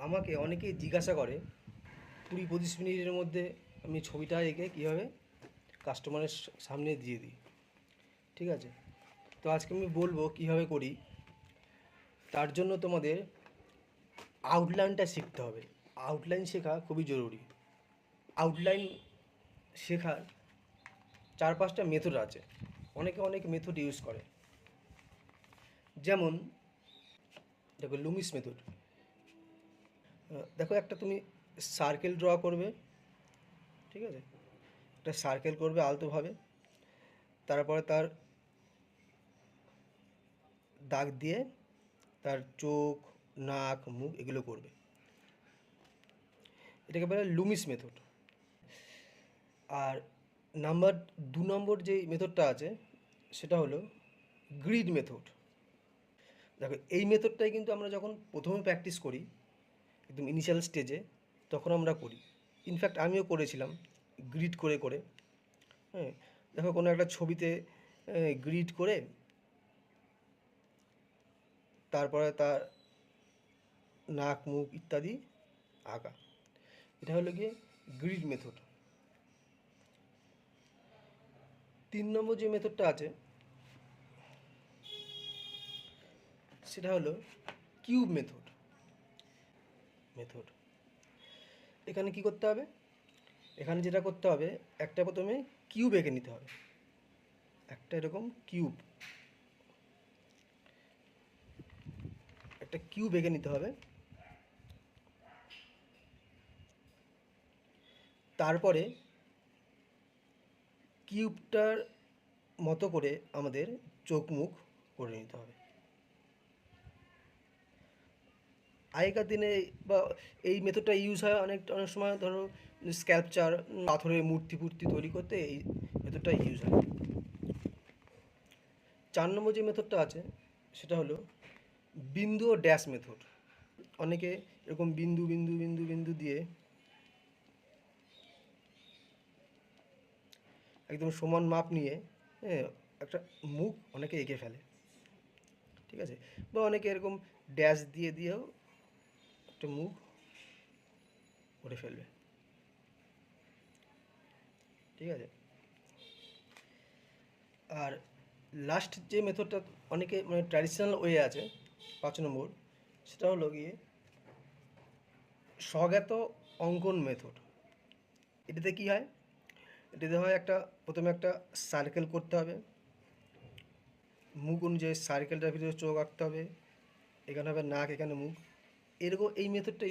আমাকে অনেকেই জিজ্ঞাসা করে 20-25 মিনিটের মধ্যে আমি ছবিটা এঁকে কীভাবে কাস্টমারের সামনে দিয়ে দিই। ঠিক আছে, তো আজকে আমি বলবো কীভাবে করি। তার জন্য তোমাদের আউটলাইনটা শিখতে হবে। আউটলাইন শেখা খুবই জরুরি। আউটলাইন শেখার 4-5টা মেথড আছে। অনেকে অনেক মেথড ইউজ করে। যেমন দেখো লুমিস মেথড। দেখো একটা তুমি সার্কেল ড্র করবে, ঠিক আছে, একটা সার্কেল করবে আলতোভাবে, তারপরে তার দাগ দিয়ে তার চোখ, নাক, মুখ এগুলো করবে। এটাকে বলে লুমিস মেথড। আর 2 নম্বর যে মেথডটা আছে সেটা হলো গ্রিড মেথড। দেখো এই মেথডটাই কিন্তু আমরা যখন প্রথমে প্র্যাকটিস করি একদম ইনিশিয়াল স্টেজে, তখন আমরা করি। ইনফ্যাক্ট আমিও করেছিলাম গ্রিড করে করে। হ্যাঁ, দেখো কোনো একটা ছবিতে গ্রিড করে তারপরে তার নাক, মুখ ইত্যাদি আঁকা। এটা হলো গিয়ে গ্রিড মেথড। 3 নম্বর যে মেথডটা আছে সেটা হলো কিউব মেথড। এখানে কি করতে হবে? এখানে যেটা করতে হবে, একটা প্রথমে কিউব এঁকে নিতে হবে। একটা এরকম একটা কিউব এঁকে নিতে হবে। তারপরে কিউবটার মতো করে আমাদের চোখ মুখ করে নিতে হবে। আগেকার দিনে বা এই মেথডটা ইউজ হয় অনেক সময়, ধরো স্ক্যালপচার, পাথরের মূর্তি ফুর্তি তৈরি করতে এই মেথডটা ইউজ হয়। 4 নম্বর যে মেথডটা আছে সেটা হলো বিন্দু ও ড্যাশ মেথড। অনেকে এরকম বিন্দু বিন্দু বিন্দু বিন্দু দিয়ে একদম সমান মাপ নিয়ে, হ্যাঁ, একটা মুখ অনেকে এঁকে ফেলে। ঠিক আছে, বা অনেকে এরকম ড্যাশ দিয়ে দিয়েও একটা মুখ করে ফেলবে। ঠিক আছে, আর লাস্ট যে মেথডটা অনেকে মানে ট্র্যাডিশনাল ওয়ে আছে 5 নম্বর, সেটা হলো গিয়ে স্বজ্ঞাত অঙ্কন মেথড। এটাতে কী হয়? এটাতে হয় প্রথমে একটা সার্কেল করতে হবে, মুখ অনুযায়ী সার্কেলটার ভিতরে চোখ আঁকতে হবে, এখানে হবে নাক, এখানে মুখ। এরকম এই মেথডটা